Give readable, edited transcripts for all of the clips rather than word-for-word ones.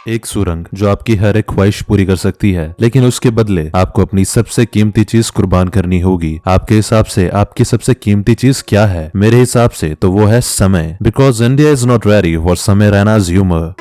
एक सुरंग जो आपकी हर एक ख्वाहिश पूरी कर सकती है, लेकिन उसके बदले आपको अपनी सबसे कीमती चीज कुर्बान करनी होगी। आपके हिसाब से आपकी सबसे कीमती चीज क्या है? मेरे हिसाब से तो वो है समय। Because India is not ready for समय रैना's ह्यूमर।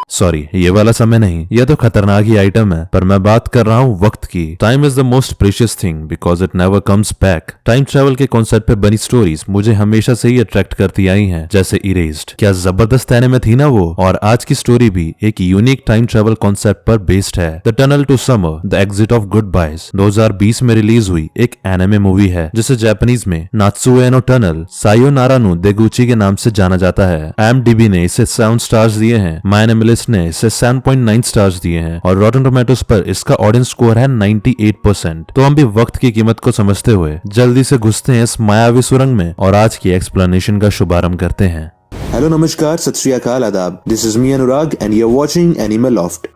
सॉरी, ये वाला समय नहीं, यह तो खतरनाक ही आइटम है, पर मैं बात कर रहा हूँ वक्त की। Time is the most precious thing because it never comes back. Time travel के कॉन्सेप्ट पे बनी स्टोरीज मुझे हमेशा से ही अट्रैक्ट करती आई हैं, जैसे इरेज्ड। क्या जबरदस्त एनिमे थी ना वो। और आज की स्टोरी भी एक यूनिक टाइम ट्रेवल कॉन्सेप्ट पर बेस्ड है। The tunnel to summer, the exit of goodbyes 2020 में रिलीज हुई एक एनिमे मूवी है, जिसे जापानीज में नात्सुए नो टनल सायोनारा नो देगुची के नाम से जाना जाता है। IMDb ने इसे 7 स्टार्स दिए हैं, माय एनिमलिस्ट ने इसे 7.9 स्टार्स दिए हैं और रॉटन टोमेटोस पर इसका ऑडियंस स्कोर है 98%। तो हम भी वक्त की कीमत को समझते हुए जल्दी से घुसते हैं इस मायावी सुरंग में और आज की एक्सप्लेनेशन का शुभारंभ करते हैं। हेलो नमस्कार सत श्री अकाल आदाब, this is me Anurag and you are watching anime loft.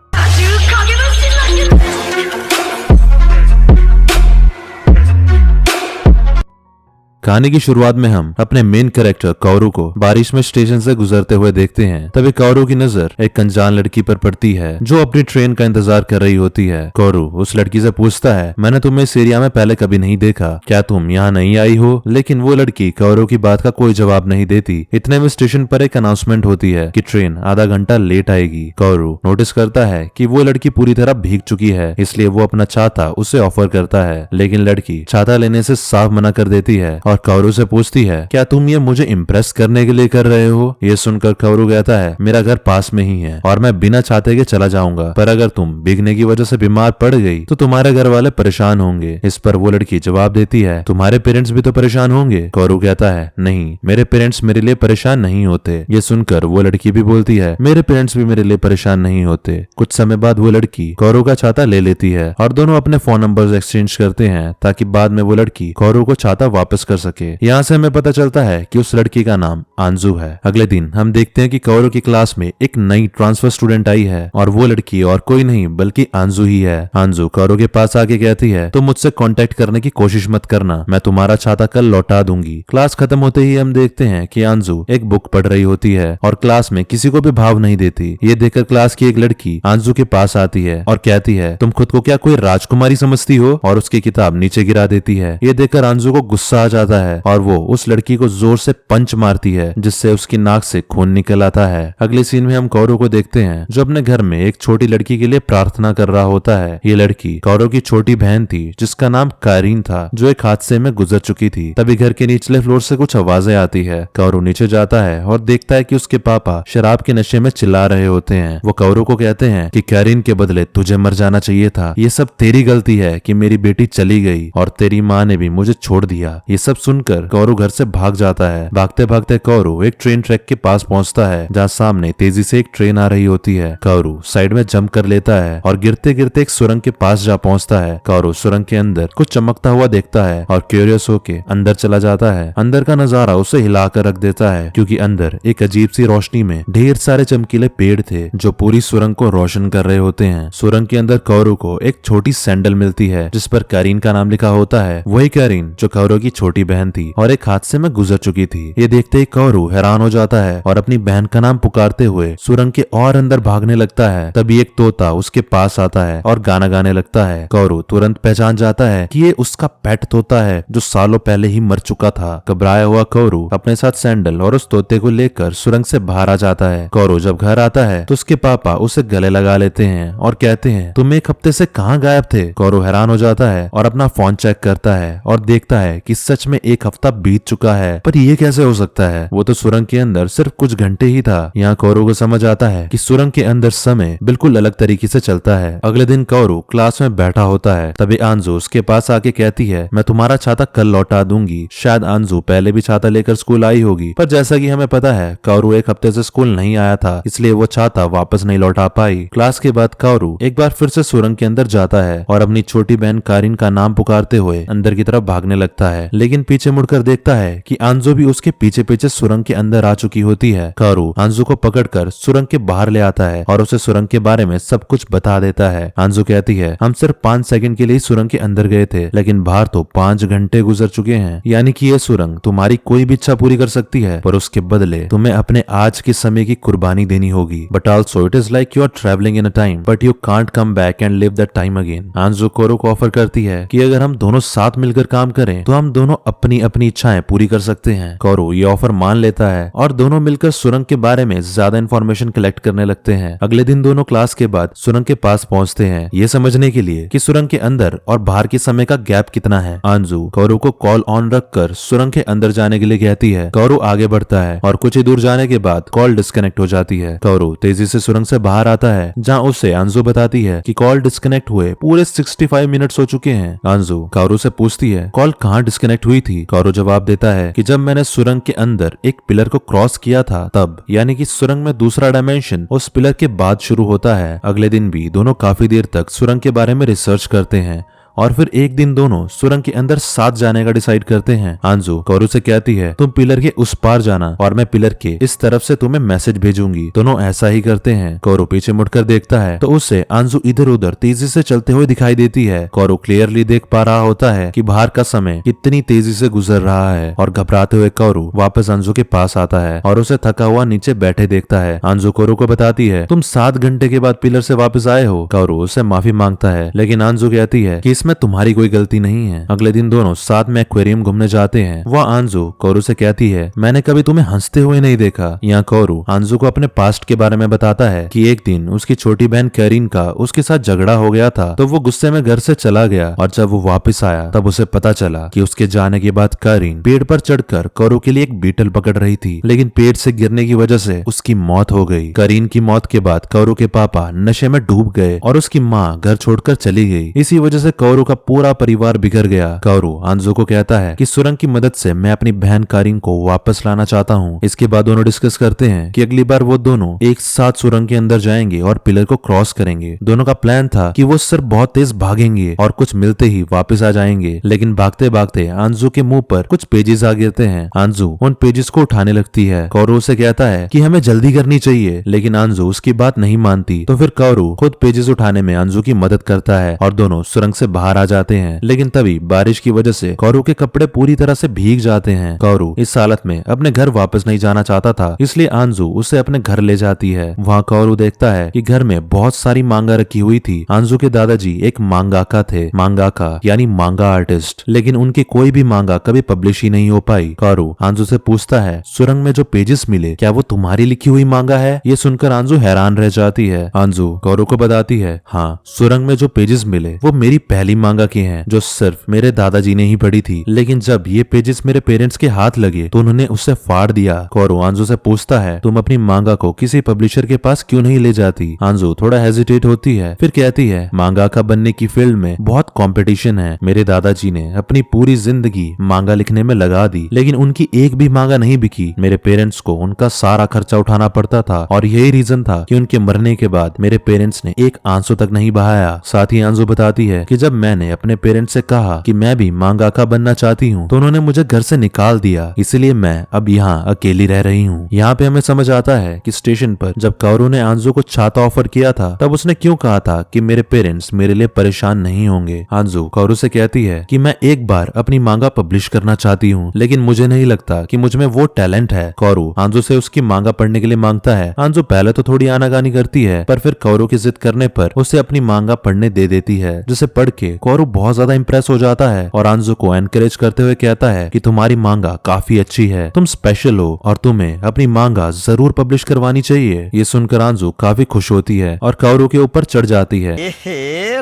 कहानी की शुरुआत में हम अपने मेन कैरेक्टर कौरू को बारिश में स्टेशन से गुजरते हुए देखते हैं। तभी कौरू की नजर एक अनजान लड़की पर पड़ती है जो अपनी ट्रेन का इंतजार कर रही होती है। कौरू उस लड़की से पूछता है, मैंने तुम्हें इस एरिया में पहले कभी नहीं देखा, क्या तुम यहाँ नहीं आई हो? लेकिन वो लड़की कौरू की बात का कोई जवाब नहीं देती। इतने में स्टेशन पर एक अनाउंसमेंट होती है कि ट्रेन आधा घंटा लेट आएगी। कौरू नोटिस करता है कि वो लड़की पूरी तरह भीग चुकी है, इसलिए वो अपना छाता उसे ऑफर करता है, लेकिन लड़की छाता लेने से साफ मना कर देती है और कौरू से पूछती है, क्या तुम ये मुझे इम्प्रेस करने के लिए कर रहे हो? ये सुनकर कौरू कहता है, मेरा घर पास में ही है और मैं बिना छाते के चला जाऊंगा, पर अगर तुम भीगने की वजह से बीमार पड़ गई तो तुम्हारे घर वाले परेशान होंगे। इस पर वो लड़की जवाब देती है, तुम्हारे पेरेंट्स भी तो परेशान होंगे। कौरू कहता है, नहीं, मेरे पेरेंट्स मेरे लिए परेशान नहीं होते। ये सुनकर वो लड़की भी बोलती है, मेरे पेरेंट्स भी मेरे लिए परेशान नहीं होते। कुछ समय बाद वो लड़की कौरू का छाता ले लेती है और दोनों अपने फोन नंबर्स एक्सचेंज करते हैं ताकि बाद में वो लड़की कौरू को छाता वापस कर सके। यहाँ से हमें पता चलता है कि उस लड़की का नाम आंजू है। अगले दिन हम देखते हैं कि कौरू की क्लास में एक नई ट्रांसफर स्टूडेंट आई है और वो लड़की और कोई नहीं बल्कि आंजू ही है। आंजू कौरू के पास आके कहती है, तुम मुझसे कांटेक्ट करने की कोशिश मत करना, मैं तुम्हारा छाता कल लौटा दूंगी। क्लास खत्म होते ही हम देखते हैं कि आंजू एक बुक पढ़ रही होती है और क्लास में किसी को भी भाव नहीं देती। ये देखकर क्लास की एक लड़की आंजू के पास आती है और कहती है, तुम खुद को क्या कोई राजकुमारी समझती हो? और उसकी किताब नीचे गिरा देती है। ये देखकर आंजू को गुस्सा आ जाता है और वो उस लड़की को जोर से पंच मारती है, जिससे उसकी नाक से खून निकल आता है। अगले सीन में हम कौरू को देखते हैं जो अपने घर में एक छोटी लड़की के लिए प्रार्थना कर रहा होता है। ये लड़की कौरू की छोटी बहन थी जिसका नाम कारीन था, जो एक हादसे में गुजर चुकी थी। तभी घर के निचले फ्लोर से कुछ आवाजें आती है। कौरू नीचे जाता है और देखता है कि उसके पापा शराब के नशे में चिल्ला रहे होते हैं। वो कौरू को कहते हैं कि कारीन के बदले तुझे मर जाना चाहिए था, ये सब तेरी गलती है कि मेरी बेटी चली गई और तेरी माँ ने भी मुझे छोड़ दिया। ये सब सुनकर कौरू घर से भाग जाता है। भागते भागते कौरू एक ट्रेन ट्रैक के पास पहुंचता है जहां सामने तेजी से एक ट्रेन आ रही होती है। कौरू साइड में जंप कर लेता है और गिरते गिरते एक सुरंग के पास जा पहुंचता है। कौरू सुरंग के अंदर कुछ चमकता हुआ देखता है और क्यूरियस होके अंदर चला जाता है। अंदर का नजारा उसे हिलाकर रख देता है, क्योंकि अंदर एक अजीब सी रोशनी में ढेर सारे चमकीले पेड़ थे जो पूरी सुरंग को रोशन कर रहे होते हैं। सुरंग के अंदर कौरू को एक छोटी सैंडल मिलती है जिस पर कारीन का नाम लिखा होता है। वही कारीन जो कौरू की छोटी बहन थी और एक हादसे में गुजर चुकी थी। ये देखते ही कौरू हैरान हो जाता है और अपनी बहन का नाम पुकारते हुए सुरंग के और अंदर भागने लगता है। तभी एक तोता उसके पास आता है और गाना गाने लगता है। कौरू तुरंत पहचान जाता है कि ये उसका पेट तोता है जो सालों पहले ही मर चुका था। घबराया हुआ कौरू अपने साथ सैंडल और उस तोते को लेकर सुरंग से बाहर आ जाता है। कौरू जब घर आता है तो उसके पापा उसे गले लगा लेते हैं और कहते हैं, तुम एक हफ्ते से कहाँ गायब थे? कौरू हैरान हो जाता है और अपना फोन चेक करता है और देखता है कि सच में एक हफ्ता बीत चुका है, पर ये कैसे हो सकता है? वो तो सुरंग के अंदर सिर्फ कुछ घंटे ही था। यहाँ कौरू को समझ आता है कि सुरंग के अंदर समय बिल्कुल अलग तरीके से चलता है। अगले दिन कौरू क्लास में बैठा होता है। तभी आंजू उसके पास आके कहती है, मैं तुम्हारा छाता कल लौटा दूंगी। शायद आंजू पहले भी छाता लेकर स्कूल आई होगी, पर जैसा कि हमें पता है कौरू एक हफ्ते से स्कूल नहीं आया था, इसलिए वो छाता वापस नहीं लौटा पाई। क्लास के बाद कौरू एक बार फिर से सुरंग के अंदर जाता है और अपनी छोटी बहन कारीन का नाम पुकारते हुए अंदर की तरफ भागने लगता है, लेकिन पीछे मुड़कर देखता है कि आंजू भी उसके पीछे पीछे सुरंग के अंदर आ चुकी होती है। कारू आंजू को पकड़कर सुरंग के बाहर ले आता है और उसे सुरंग के बारे में सब कुछ बता देता है। आंजू कहती है, हम सिर्फ 5 सेकंड के लिए सुरंग के अंदर गए थे, लेकिन बाहर तो 5 घंटे गुजर चुके हैं। यानी कि ये सुरंग तुम्हारी कोई भी इच्छा पूरी कर सकती है, पर उसके बदले तुम्हें अपने आज के समय की कुर्बानी देनी होगी। But also it is like you are travelling in a time but you can't come back and live that time again. आंजू कोरो को ऑफर करती है कि अगर हम दोनों साथ मिलकर काम करें तो हम दोनों अपनी अपनी इच्छाएं पूरी कर सकते हैं। कोरो ये ऑफर मान लेता है और दोनों मिलकर सुरंग के बारे में ज्यादा इंफॉर्मेशन कलेक्ट करने लगते हैं। अगले दिन दोनों क्लास के बाद सुरंग के पास पहुंचते हैं, ये समझने के लिए कि सुरंग के अंदर और बाहर के समय का गैप कितना है। आंजू कोरो को कॉल ऑन रखकर सुरंग के अंदर जाने के लिए कहती है। कोरो आगे बढ़ता है और कुछ ही दूर जाने के बाद कॉल डिस्कनेक्ट हो जाती है। कोरो तेजी से सुरंग से बाहर आता है, जहाँ उसे आंजू बताती है कि कॉल डिस्कनेक्ट हुए पूरे 65 मिनट्स हो चुके हैं। आंजू कोरो से पूछती है, कॉल कहाँ डिस्कनेक्ट हुई थी? कोरो जवाब देता है कि जब मैंने सुरंग के अंदर एक पिलर को क्रॉस किया था तब, यानी कि सुरंग में दूसरा डायमेंशन उस पिलर के बाद शुरू होता है। अगले दिन भी दोनों काफी देर तक सुरंग के बारे में रिसर्च करते हैं और फिर एक दिन दोनों सुरंग के अंदर साथ जाने का डिसाइड करते हैं। आंजू कोरो से कहती है, तुम पिलर के उस पार जाना और मैं पिलर के इस तरफ से तुम्हें मैसेज भेजूंगी। दोनों ऐसा ही करते हैं। कोरो पीछे मुड़कर देखता है तो उसे आंजू इधर उधर तेजी से चलते हुए दिखाई देती है। कोरो क्लियरली देख पा रहा होता है कि बाहर का समय कितनी तेजी से गुजर रहा है और घबराते हुए कोरो वापस आंजू के पास आता है और उसे थका हुआ नीचे बैठे देखता है। आंजू कोरो को बताती है, तुम 7 घंटे के बाद पिलर से वापस आए हो। कोरो उससे माफी मांगता है, लेकिन आंजू कहती है कि में तुम्हारी कोई गलती नहीं है। अगले दिन दोनों साथ में एक्वेरियम घूमने जाते हैं। वह आंजू कोरो से कहती है, मैंने कभी तुम्हें हंसते हुए नहीं देखा। यहाँ कोरो आंजू को अपने पास्ट के बारे में बताता है कि एक दिन उसकी छोटी बहन कैरीन का उसके साथ झगड़ा हो गया था, तो वो गुस्से में घर से चला गया और जब वो वापस आया तब उसे पता चला कि उसके जाने के बाद कैरीन पेड़ पर चढ़कर कोरो के लिए एक बीटल पकड़ रही थी, लेकिन पेड़ से गिरने की वजह से उसकी मौत हो गई। कैरीन की मौत के बाद कोरो के पापा नशे में डूब गए और उसकी माँ घर छोड़कर चली गई। इसी वजह से कोरो का पूरा परिवार बिखर गया। कोरो आंजू को कहता है कि सुरंग की मदद से मैं अपनी बहन कारिन को वापस लाना चाहता हूँ। इसके बाद दोनों डिस्कस करते हैं कि अगली बार वो दोनों एक साथ सुरंग के अंदर जाएंगे और पिलर को क्रॉस करेंगे। दोनों का प्लान था कि वो सिर्फ बहुत तेज भागेंगे और कुछ मिलते ही वापस आ जाएंगे, लेकिन भागते भागते आंजू के मुंह पर कुछ पेजेस आ गिरते हैं। आंजू उन पेजेस को उठाने लगती है। कोरो उसे कहता है कि हमें जल्दी करनी चाहिए, लेकिन आंजू उसकी बात नहीं मानती। तो फिर कोरो खुद पेजेस उठाने में आंजू की मदद करता है और दोनों सुरंग से बाहर आ जाते हैं। लेकिन तभी बारिश की वजह से कोरो के कपड़े पूरी तरह से भीग जाते हैं। कोरो इस हालत में अपने घर वापस नहीं जाना चाहता था, इसलिए आंजू उसे अपने घर ले जाती है। वहाँ कोरो देखता है कि घर में बहुत सारी मांगा रखी हुई थी। आंजू के दादाजी एक मांगाका थे, मांगाका यानी मांगा आर्टिस्ट, लेकिन उनकी कोई भी मांगा कभी पब्लिश ही नहीं हो पाई। कोरो आंजू से पूछता है, सुरंग में जो पेजेस मिले क्या वो तुम्हारी लिखी हुई मांगा है? ये सुनकर आंजू हैरान रह जाती है। आंजू कोरो को बताती है, हाँ, सुरंग में जो पेजेस मिले वो मेरी पहली मांगा की हैं, जो सिर्फ मेरे दादाजी ने ही पढ़ी थी, लेकिन जब ये पेजेस मेरे पेरेंट्स के हाथ लगे तो उन्होंने उसे फाड़ दिया। कोरो आंजू से पूछता है, तुम अपनी मांगा को किसी पब्लिशर के पास क्यों नहीं ले जाती? आंजू थोड़ा हेजिटेट होती है, फिर कहती है, मांगाका बनने की फील्ड में बहुत कंपटीशन है। मेरे दादाजी ने अपनी पूरी जिंदगी मांगा लिखने में लगा दी, लेकिन उनकी एक भी मांगा नहीं बिकी। मेरे पेरेंट्स को उनका सारा खर्चा उठाना पड़ता था और यही रीजन था कि उनके मरने के बाद मेरे पेरेंट्स ने एक आंसू तक नहीं बहाया। साथ ही आंजू बताती है कि जब मैंने अपने पेरेंट्स से कहा कि मैं भी मांगाका बनना चाहती हूँ तो उन्होंने मुझे घर से निकाल दिया, इसलिए मैं अब यहाँ अकेली रह रही हूँ। यहाँ पे हमें समझ आता है कि स्टेशन पर जब कोरो ने आंजू को छाता ऑफर किया था तब उसने क्यों कहा था कि मेरे पेरेंट्स मेरे लिए परेशान नहीं होंगे। आंजू कोरो से कहती है कि मैं एक बार अपनी मांगा पब्लिश करना चाहती हूँ, लेकिन मुझे नहीं लगता कि मुझ में वो टैलेंट है। कोरो आंजू से उसकी मांगा पढ़ने के लिए मांगता है। आंजू पहले तो थोड़ी आनाकानी करती है, पर फिर कोरो की जिद करने पर उसे अपनी मांगा पढ़ने दे देती है, जिसे पढ़ के कोरो बहुत ज्यादा इंप्रेस हो जाता है और आंजू को एनकरेज करते हुए कहता है कि तुम्हारी मांगा काफी अच्छी है, तुम स्पेशल हो और तुम्हें अपनी मांगा जरूर पब्लिश करवानी चाहिए। ये सुनकर आंजू काफी खुश होती है और कोरो के ऊपर चढ़ जाती है।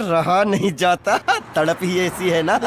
रहा नहीं जाता, तड़प ही ऐसी है ना।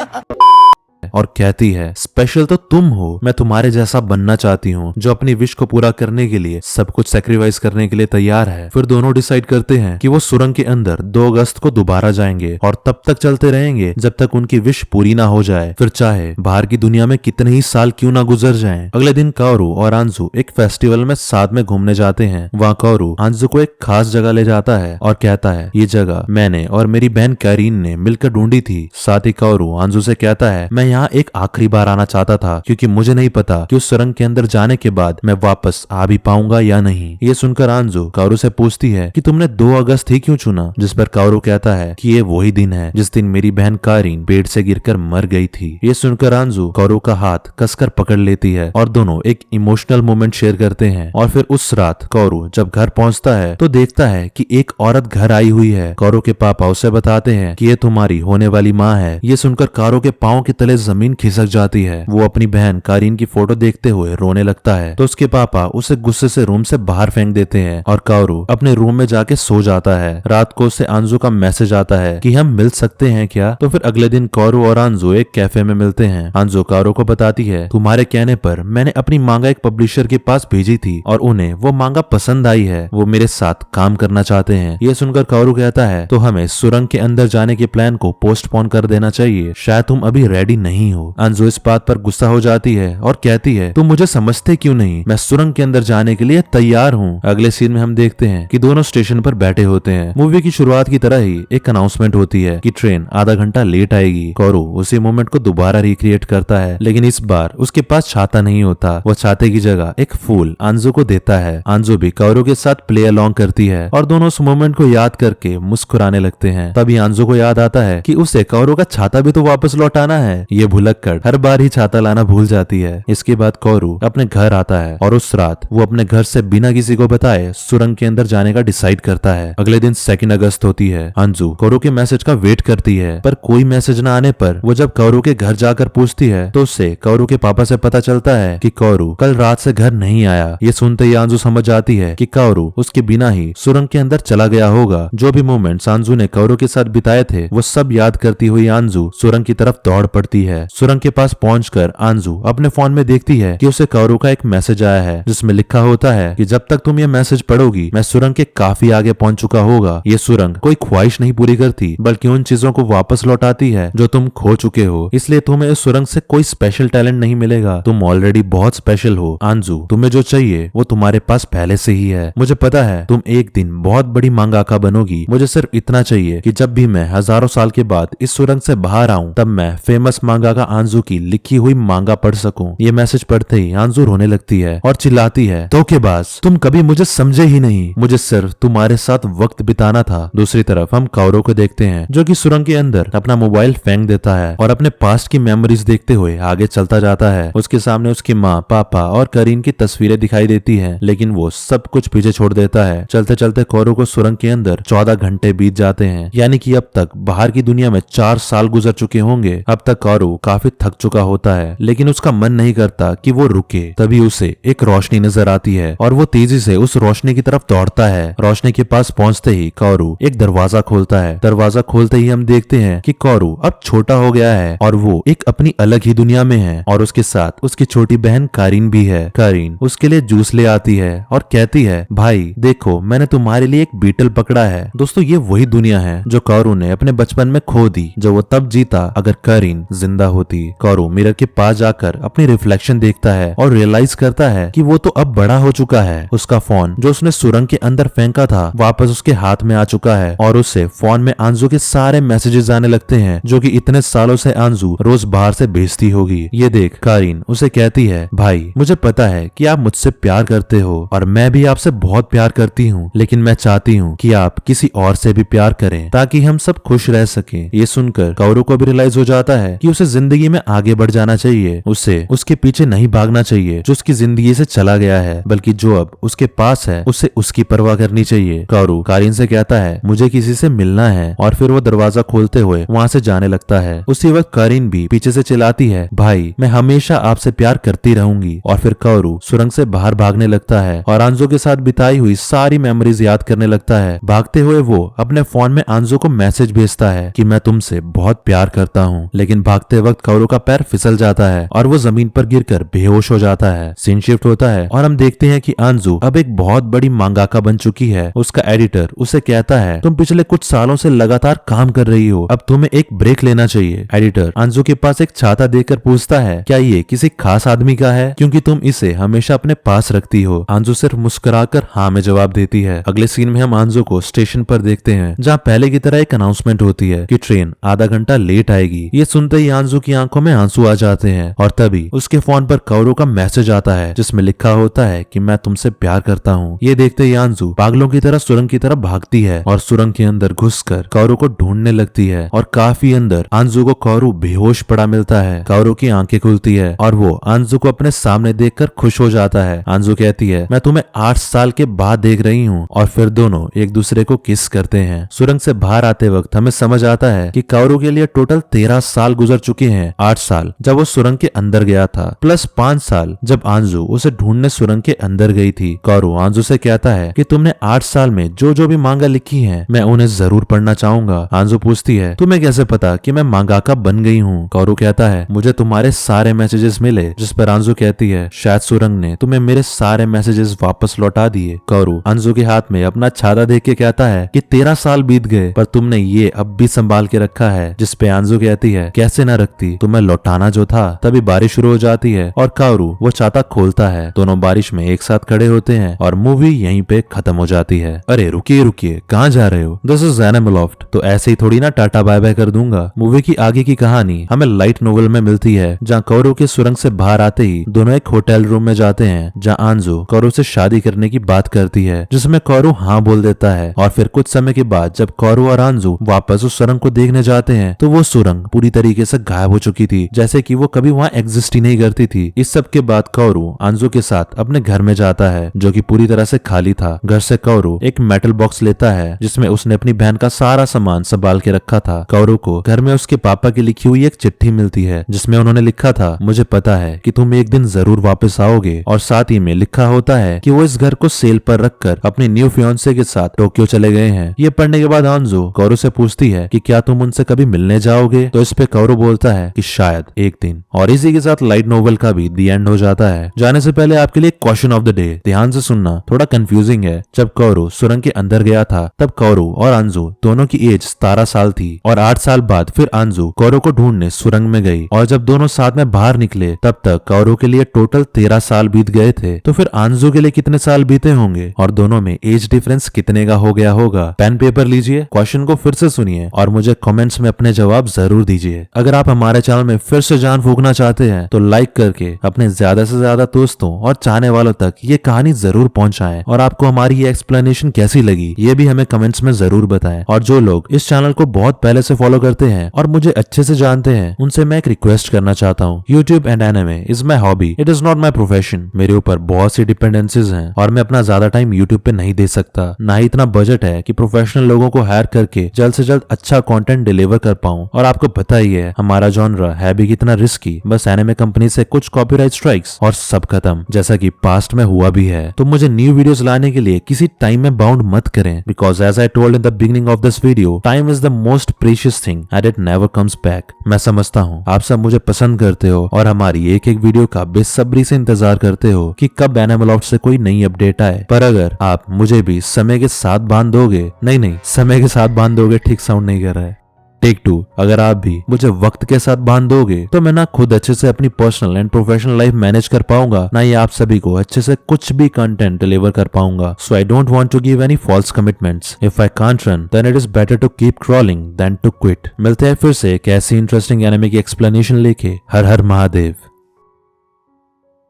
और कहती है, स्पेशल तो तुम हो, मैं तुम्हारे जैसा बनना चाहती हूँ जो अपनी विश को पूरा करने के लिए सब कुछ सेक्रीफाइस करने के लिए तैयार है। फिर दोनों डिसाइड करते हैं कि वो सुरंग के अंदर 2 अगस्त को दोबारा जाएंगे और तब तक चलते रहेंगे जब तक उनकी विश पूरी ना हो जाए, फिर चाहे बाहर की दुनिया में कितने ही साल क्यों ना गुजर जाएं। अगले दिन कोरो और आंजू एक फेस्टिवल में साथ में घूमने जाते हैं। वहाँ कोरो आंजू को एक खास जगह ले जाता है और कहता है, ये जगह मैंने और मेरी बहन कैरीन ने मिलकर ढूंढी थी। साथ ही कोरो आंजू से कहता है, मैं यहाँ यहाँ एक आखिरी बार आना चाहता था क्योंकि मुझे नहीं पता कि उस सुरंग के अंदर जाने के बाद मैं वापस आ भी पाऊंगा या नहीं। ये सुनकर आंजू काओरू से पूछती है कि तुमने 2 अगस्त ही क्यों चुना, जिस पर काओरू कहता है कि ये वही दिन है जिस दिन मेरी बहन कारीन पेड़ से गिरकर मर गई थी। ये सुनकर आंजू काओरू का हाथ कसकर पकड़ लेती है और दोनों एक इमोशनल मोमेंट शेयर करते हैं। और फिर उस रात काओरू जब घर पहुंचता है तो देखता है कि एक औरत घर आई हुई है। काओरू के पापा उसे बताते हैं कि ये तुम्हारी होने वाली माँ है। ये सुनकर काओरू के पाँव के तले जमीन खिसक जाती है। वो अपनी बहन कारीन की फोटो देखते हुए रोने लगता है तो उसके पापा उसे गुस्से से रूम से बाहर फेंक देते हैं और काओरू अपने रूम में जाके सो जाता है। रात को उसे आंजू का मैसेज आता है कि हम मिल सकते हैं क्या। तो फिर अगले दिन काओरू और आंजू एक कैफे में मिलते हैं। आंजू काओरू को बताती है तुम्हारे कहने पर मैंने अपनी मांगा एक पब्लिशर के पास भेजी थी और उन्हें वो मांगा पसंद आई है। वो मेरे साथ काम करना चाहते हैं। ये सुनकर काओरू कहता है तो हमें सुरंग के अंदर जाने के प्लान को पोस्टपोन कर देना चाहिए, शायद तुम अभी रेडी नहीं हो। आंजू इस बात पर गुस्सा हो जाती है और कहती है तुम मुझे समझते क्यों नहीं, मैं सुरंग के अंदर जाने के लिए तैयार हूँ। अगले सीन में हम देखते हैं कि दोनों स्टेशन पर बैठे होते हैं। मूवी की शुरुआत की तरह ही एक अनाउंसमेंट होती है कि ट्रेन आधा घंटा लेट आएगी। काओरू उसी मोमेंट को दोबारा रिक्रिएट करता है लेकिन इस बार उसके पास छाता नहीं होता। वो छाते की जगह एक फूल आंजू को देता है। आंजू भी काओरू के साथ प्ले अलोंग करती है और दोनों उस मोमेंट को याद करके मुस्कुराने लगते हैं। तभी आंजू को याद आता है कि उसे काओरू का छाता भी तो वापस लौटाना है। ये भुलक्कड़ हर बार ही छाता लाना भूल जाती है। इसके बाद काओरू अपने घर आता है और उस रात वो अपने घर से बिना किसी को बताए सुरंग के अंदर जाने का डिसाइड करता है। अगले दिन 2 अगस्त होती है। आंजू काओरू के मैसेज का वेट करती है पर कोई मैसेज न आने पर वो जब काओरू के घर जाकर पूछती है तो उससे काओरू के पापा से पता चलता है कि काओरू कल रात से घर नहीं आया। ये सुनते ही आंजू समझ जाती है कि काओरू उसके बिना ही सुरंग के अंदर चला गया होगा। जो भी मोमेंट्स आंजू ने काओरू के साथ बिताए थे वो सब याद करती हुई आंजू सुरंग की तरफ दौड़ पड़ती है। सुरंग के पास पहुंचकर आंजू अपने फोन में देखती है कि उसे काओरू का एक मैसेज आया है जिसमें लिखा होता है कि जब तक तुम ये मैसेज पढ़ोगी मैं सुरंग के काफी आगे पहुंच चुका होगा। ये सुरंग कोई ख्वाहिश नहीं पूरी करती बल्कि उन चीजों को वापस लौटाती है जो तुम खो चुके हो, इसलिए तुम्हें इस सुरंग से कोई स्पेशल टैलेंट नहीं मिलेगा। तुम ऑलरेडी बहुत स्पेशल हो आंजू, तुम्हें जो चाहिए वो तुम्हारे पास पहले से ही है। मुझे पता है तुम एक दिन बहुत बड़ी मांगाका बनोगी। मुझे सिर्फ इतना चाहिए कि जब भी मैं हजारों साल के बाद इस सुरंग से बाहर आऊं तब मैं फेमस मांगाका आंजू की लिखी हुई मांगा पढ़ सकूं। ये मैसेज पढ़ते ही आंजू रोने लगती है और चिल्लाती है धोखेबाज, तुम कभी मुझे समझे ही नहीं, मुझे सिर्फ तुम्हारे साथ वक्त बिताना था। दूसरी तरफ हम काओरू को देखते हैं जो कि सुरंग के अंदर अपना मोबाइल फेंक देता है और अपने पास्ट की मेमोरीज देखते हुए आगे चलता जाता है। उसके सामने उसकी माँ, पापा और करीन की तस्वीरें दिखाई देती हैं, लेकिन वो सब कुछ पीछे छोड़ देता है। चलते चलते काओरू को सुरंग के अंदर 14 घंटे बीत जाते हैं, यानी कि अब तक बाहर की दुनिया में 4 साल गुजर चुके होंगे। अब तक काओरू काफी थक चुका होता है लेकिन उसका मन नहीं करता कि वो रुके। तभी उसे एक रोशनी नजर आती है और वो तेजी से उस रोशनी की तरफ दौड़ता है। रोशनी के पास पहुंचते ही काओरू एक दरवाजा खोलता है। दरवाजा खोलते ही हम देखते हैं कि काओरू अब छोटा हो गया है और वो एक अपनी अलग ही दुनिया में है और उसके साथ उसकी छोटी बहन कारीन भी है। कारीन उसके लिए जूस ले आती है और कहती है भाई देखो मैंने तुम्हारे लिए एक बीटल पकड़ा है। दोस्तों ये वही दुनिया है जो काओरू ने अपने बचपन में खो दी, जो वो तब जीता अगर कारीन जिंदा होती। काओरू मिरर के पास जाकर अपनी रिफ्लेक्शन देखता है और रियलाइज करता है कि वो तो अब बड़ा हो चुका है। उसका फोन जो उसने सुरंग के अंदर फेंका था वापस उसके हाथ में आ चुका है और उससे फोन में आंजू के सारे मैसेजेस आने लगते हैं जो कि इतने सालों से आंजू रोज बाहर से भेजती होगी। ये देख कारीन उसे कहती है भाई मुझे पता है कि आप मुझसे प्यार करते हो और मैं भी आपसे बहुत प्यार करती हूँ, लेकिन मैं चाहती हूँ कि आप किसी और से भी प्यार करें ताकि हम सब खुश रह सकें। ये सुनकर काओरू को भी रियलाइज हो जाता है कि उसे जिंदगी में आगे बढ़ जाना चाहिए। उसे उसके पीछे नहीं भागना चाहिए जो उसकी जिंदगी से चला गया है, बल्कि जो अब उसके पास है उसे उसकी परवाह करनी चाहिए। काओरू कारीन से कहता है मुझे किसी से मिलना है और फिर वो दरवाजा खोलते हुए वहाँ से जाने लगता है। उसी वक्त कारीन भी पीछे से चिल्लाती है भाई मैं हमेशा आपसे प्यार करती रहूंगी। और फिर काओरू सुरंग से बाहर भागने लगता है और आंजू के साथ बिताई हुई सारी मेमोरीज याद करने लगता है। भागते हुए वो अपने फोन में आंजू को मैसेज भेजता है कि मैं तुमसे बहुत प्यार करता हूँ, लेकिन भागते वक्त काओरू का पैर फिसल जाता है और वो जमीन पर गिरकर बेहोश हो जाता है। सीन शिफ्ट होता है और हम देखते हैं कि आंजू अब एक बहुत बड़ी मांगाका बन चुकी है। उसका एडिटर उसे कहता है तुम पिछले कुछ सालों से लगातार काम कर रही हो, अब तुम्हें एक ब्रेक लेना चाहिए। एडिटर आंजू के पास एक छाता देकर पूछता है क्या ये किसी खास आदमी का है, क्योंकि तुम इसे हमेशा अपने पास रखती हो। आंजू सिर्फ मुस्कुराकर हाँ में जवाब देती है। अगले सीन में हम आंजू को स्टेशन पर देखते हैं जहाँ पहले की तरह एक अनाउंसमेंट होती है कि ट्रेन आधा घंटा लेट आएगी। ये सुनते ही आंजू आंजू की आंखों में आंसू आ जाते हैं और तभी उसके फोन पर काओरू का मैसेज आता है जिसमें लिखा होता है कि मैं तुमसे प्यार करता हूँ। ये देखते ही आंजू पागलों की तरह सुरंग की तरफ भागती है और सुरंग के अंदर घुसकर काओरू को ढूंढने लगती है और काफी अंदर आंजू को काओरू बेहोश पड़ा मिलता है। काओरू की आंखें खुलती है और वो आंजू को अपने सामने देखकर खुश हो जाता है। आंजू कहती है मैं तुम्हें 8 साल के बाद देख रही हूँ और फिर दोनों एक दूसरे को किस करते हैं। सुरंग से बाहर आते वक्त हमें समझ आता है कि काओरू के लिए टोटल 13 साल गुजर चुके हैं। 8 साल जब वो सुरंग के अंदर गया था प्लस 5 साल जब आंजू उसे ढूंढने सुरंग के अंदर गई थी। काओरू आंजू से कहता है कि तुमने 8 साल में जो जो भी मांगा लिखी है मैं उन्हें जरूर पढ़ना चाहूंगा। आंजू पूछती है तुम्हें कैसे पता कि मैं मांगाका बन गई हूँ। काओरू कहता है मुझे तुम्हारे सारे मैसेजेस मिले। जिस पर आंजू कहती है शायद सुरंग ने तुम्हें मेरे सारे मैसेजेस वापस लौटा दिए। काओरू आंजू के हाथ में अपना छाता देख के कहता है कि 13 साल बीत गए पर तुमने ये अब भी संभाल के रखा है। जिस पे आंजू कहती है कैसे ना रखती, तुम्हें लौटाना जो था। तभी बारिश शुरू हो जाती है और काओरू वो छाता खोलता है। दोनों बारिश में एक साथ खड़े होते हैं और मूवी यहीं पे खत्म हो जाती है। अरे रुकिए रुकिए, कहाँ जा रहे हो? दिस इज एनिमलॉफ्ट। तो ऐसे ही थोड़ी ना टाटा बाय बाय कर दूंगा। मूवी की आगे की कहानी हमें लाइट नोवेल में मिलती है जहाँ काओरू के सुरंग से बाहर आते ही दोनों एक होटल रूम में जाते हैं जहाँ आंजू काओरू से शादी करने की बात करती है जिसमें काओरू हाँ बोल देता है। और फिर कुछ समय के बाद जब काओरू और आंजू वापस उस सुरंग को देखने जाते हैं तो वो सुरंग पूरी तरीके से गायब हो चुकी थी, जैसे कि वो कभी वहाँ एग्जिस्ट ही नहीं करती थी। इस सब के बाद काओरू आंजू के साथ अपने घर में जाता है जो कि पूरी तरह से खाली था। घर से काओरू एक मेटल बॉक्स लेता है जिसमें उसने अपनी बहन का सारा सामान संभाल के रखा था। काओरू को घर में उसके पापा की लिखी हुई एक चिट्ठी मिलती है जिसमें उन्होंने लिखा था मुझे पता है कि तुम एक दिन जरूर वापस आओगे। और साथ ही में लिखा होता है कि वो इस घर को सेल पर रखकर अपनी न्यू फियांसे के साथ टोक्यो चले गए हैं। ये पढ़ने के बाद आंजू काओरू से पूछती है कि क्या तुम उनसे कभी मिलने जाओगे? तो इस पे काओरू बोलता है कि शायद एक दिन। और इसी के साथ लाइट नोवेल का भी दी एंड हो जाता है। जाने से पहले आपके लिए क्वेश्चन ऑफ द डे ध्यान से सुनना, थोड़ा कंफ्यूजिंग है। जब काओरू सुरंग के अंदर गया था तब काओरू और आंजू दोनों की एज 17 साल थी और 8 साल बाद फिर आंजू काओरू को ढूंढने सुरंग में गई और जब दोनों साथ में बाहर निकले तब तक काओरू के लिए टोटल 13 साल बीत गए थे। तो फिर आंजू के लिए कितने साल बीते होंगे और दोनों में एज डिफरेंस कितने का हो गया होगा? पेन पेपर लीजिए, क्वेश्चन को फिर से सुनिए और मुझे कमेंट्स में अपने जवाब जरूर दीजिए। अगर आप हमारे चैनल में फिर से जान फूंकना चाहते हैं तो लाइक करके अपने ज्यादा से ज्यादा दोस्तों और चाहने वालों तक ये कहानी जरूर पहुंचाएं। और आपको हमारी ये एक्सप्लेनेशन कैसी लगी ये भी हमें कमेंट्स में जरूर बताएं। और जो लोग इस चैनल को बहुत पहले से फॉलो करते हैं और मुझे अच्छे से जानते हैं उनसे मैं एक रिक्वेस्ट करना चाहता हूँ। YouTube and anime is my hobby, it is not my profession. मेरे ऊपर बहुत सी डिपेंडेंसीज हैं और मैं अपना ज्यादा टाइम यूट्यूब पे नहीं दे सकता, ना ही इतना बजट है कि प्रोफेशनल लोगों को हायर करके जल्द से जल्द अच्छा कंटेंट डिलीवर कर पाऊं। और आपको पता ही है हमारा जॉनरा है भी कितना रिस्की, बस एनिमे कंपनी से कुछ कॉपीराइट स्ट्राइक्स और सब खत्म, जैसा कि पास्ट में हुआ भी है। तो मुझे न्यू वीडियोस लाने के लिए किसी टाइम में बाउंड मत करें, because as I told in the beginning of this video, time is the most precious thing and it never comes back. मैं समझता हूँ आप सब मुझे पसंद करते हो और हमारी एक एक वीडियो का बेसब्री से इंतजार करते हो कि कब एनिमलॉफ्ट से कोई नई अपडेट आए। पर अगर आप मुझे भी समय के साथ बांध दोगे, नहीं समय के साथ बांध दोगे, ठीक साउंड नहीं कर रहा है, टेक 2, अगर आप भी मुझे वक्त के साथ बांध दोगे तो मैं ना खुद अच्छे से अपनी personal and professional life manage कर पाऊंगा, ना ही आप सभी को अच्छे से कुछ भी कंटेंट डिलीवर कर पाऊंगा। So I don't want to give any false commitments. If I can't run then it is better to keep crawling than to quit. मिलते हैं फिर से एक ऐसी इंटरेस्टिंग एनिमे की एक्सप्लेनेशन लेके। हर हर महादेव।